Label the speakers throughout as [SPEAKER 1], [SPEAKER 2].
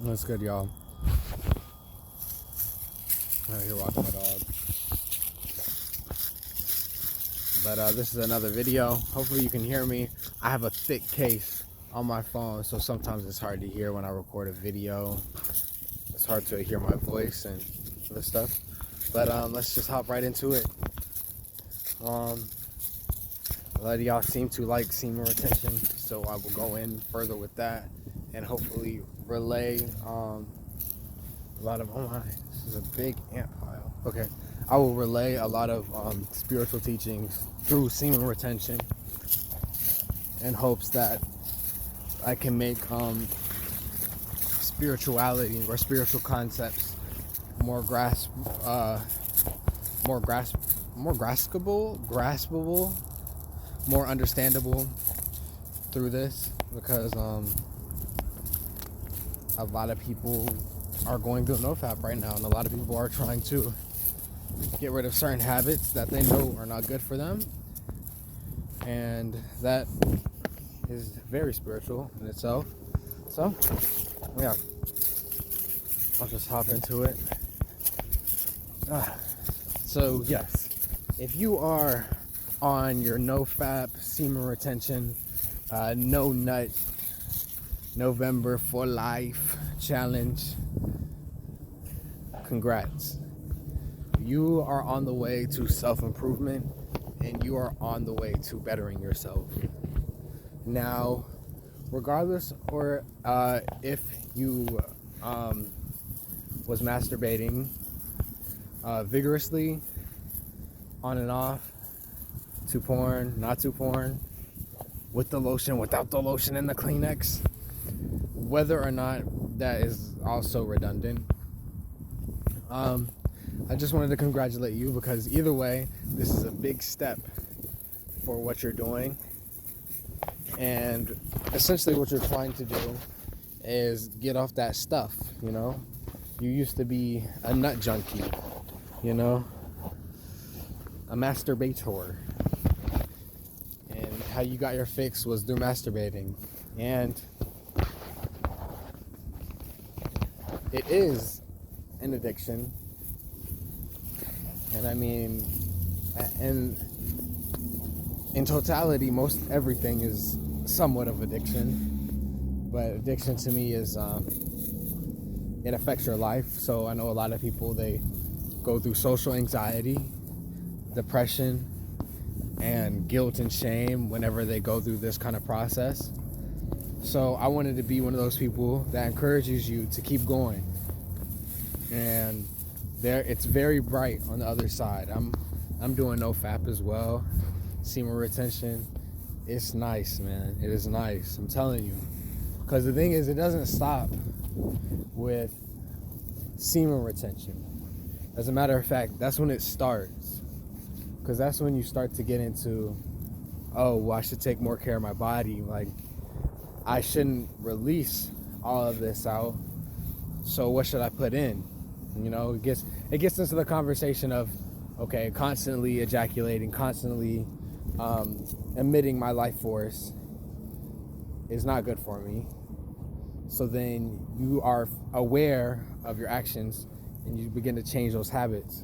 [SPEAKER 1] What's good, y'all? Out here walking my dog. But this is another video. Hopefully you can hear me. I have a thick case on my phone, so sometimes it's hard to hear when I record a video. It's hard to hear my voice and other stuff. But let's just hop right into it. A lot of y'all seem to like semen retention, so I will go in further with that and hopefully relay a lot of, oh my, this is a big ant pile. Okay, I will relay a lot of spiritual teachings through semen retention in hopes that I can make spirituality or spiritual concepts more graspable, more understandable through this, because a lot of people are going through NoFap right now, and a lot of people are trying to get rid of certain habits that they know are not good for them, and that is very spiritual in itself. So yeah, I'll just hop into it. So yes, if you are on your NoFap semen retention, no nut November for life challenge, congrats. You are on the way to self-improvement, and you are on the way to bettering yourself. Now, regardless or if you was masturbating vigorously on and off, to porn, not to porn, with the lotion, without the lotion, and the Kleenex, whether or not that is also redundant, I just wanted to congratulate you, because either way, this is a big step for what you're doing. And essentially what you're trying to do is get off that stuff, you know? You used to be a nut junkie, you know? A masturbator. And how you got your fix was through masturbating. And it is an addiction. And I mean, and in totality, most everything is somewhat of addiction. But addiction to me is, it affects your life. So I know a lot of people, they go through social anxiety, depression, and guilt and shame whenever they go through this kind of process. So I wanted to be one of those people that encourages you to keep going. And there, it's very bright on the other side. I'm doing NoFap as well. Semen retention, it's nice, man. It is nice, I'm telling you. Because the thing is, it doesn't stop with semen retention. As a matter of fact, that's when it starts. Because that's when you start to get into, oh, well, I should take more care of my body. Like, I shouldn't release all of this out. So what should I put in? You know, it gets into the conversation of, okay, constantly ejaculating, constantly emitting my life force is not good for me. So then you are aware of your actions, and you begin to change those habits.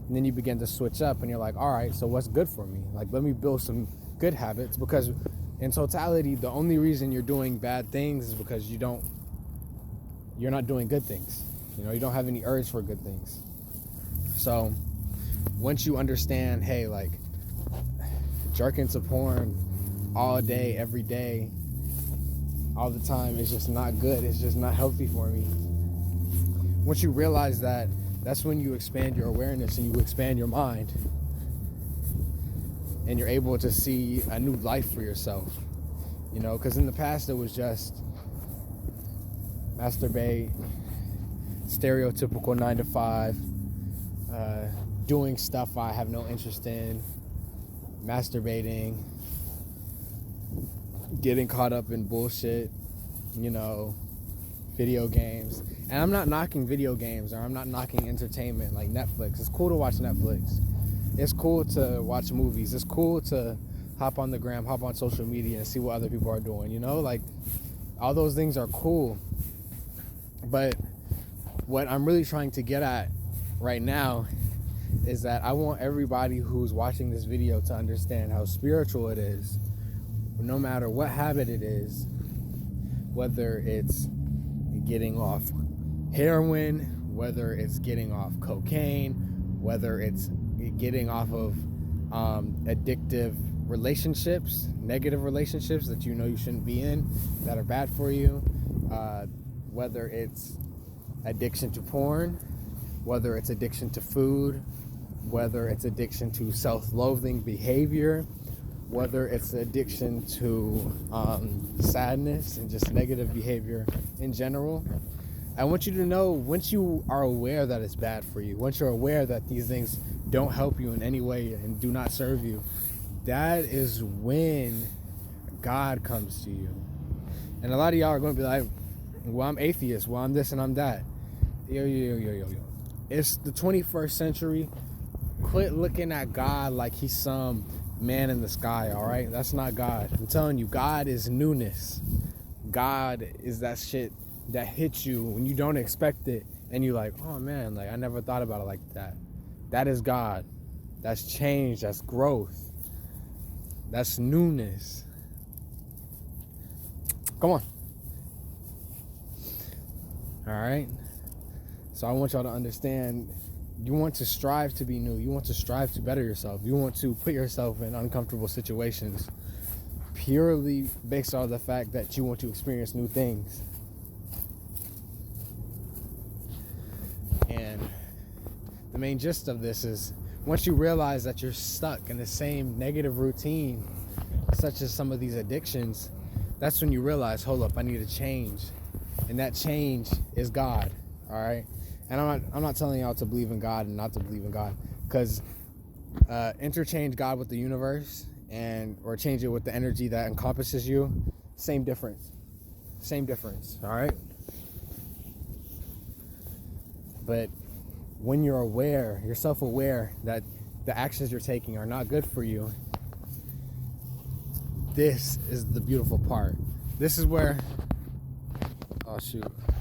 [SPEAKER 1] And then you begin to switch up, and you're like, all right, so what's good for me? Like, let me build some good habits, because in totality, the only reason you're doing bad things is because you're not doing good things. You know, you don't have any urge for good things. So once you understand, hey, like, jerking to porn all day, every day, all the time is just not good. It's just not healthy for me. Once you realize that, that's when you expand your awareness and you expand your mind. And you're able to see a new life for yourself. You know, because in the past it was just masturbate, stereotypical 9 to 5, doing stuff I have no interest in, masturbating, getting caught up in bullshit, you know, video games. And I'm not knocking video games, or I'm not knocking entertainment like Netflix. It's cool to watch Netflix. It's cool to watch movies. It's cool to hop on the gram, hop on social media and see what other people are doing, you know? Like, all those things are cool. But what I'm really trying to get at right now is that I want everybody who's watching this video to understand how spiritual it is, no matter what habit it is, whether it's getting off heroin, whether it's getting off cocaine, whether it's getting off of addictive relationships, negative relationships that you know you shouldn't be in, that are bad for you, whether it's addiction to porn, whether it's addiction to food, whether it's addiction to self-loathing behavior, whether it's addiction to sadness and just negative behavior in general. I want you to know, once you are aware that it's bad for you, once you're aware that these things don't help you in any way and do not serve you, that is when God comes to you. And a lot of y'all are going to be like, well, I'm atheist, well, I'm this and I'm that. Yo. It's the 21st century. Quit looking at God like he's some man in the sky, all right? That's not God. I'm telling you, God is newness. God is that shit that hits you when you don't expect it, and you're like, oh man, like I never thought about it like that. That is God. That's change. That's growth. That's newness. Come on. All right? So I want y'all to understand, you want to strive to be new. You want to strive to better yourself. You want to put yourself in uncomfortable situations purely based on the fact that you want to experience new things. And the main gist of this is, once you realize that you're stuck in the same negative routine, such as some of these addictions, that's when you realize, hold up, I need a change. And that change is God, all right? And I'm not telling y'all to believe in God and not to believe in God, because interchange God with the universe or change it with the energy that encompasses you, same difference, all right? But when you're aware, you're self-aware that the actions you're taking are not good for you, this is the beautiful part. This is where, oh shoot.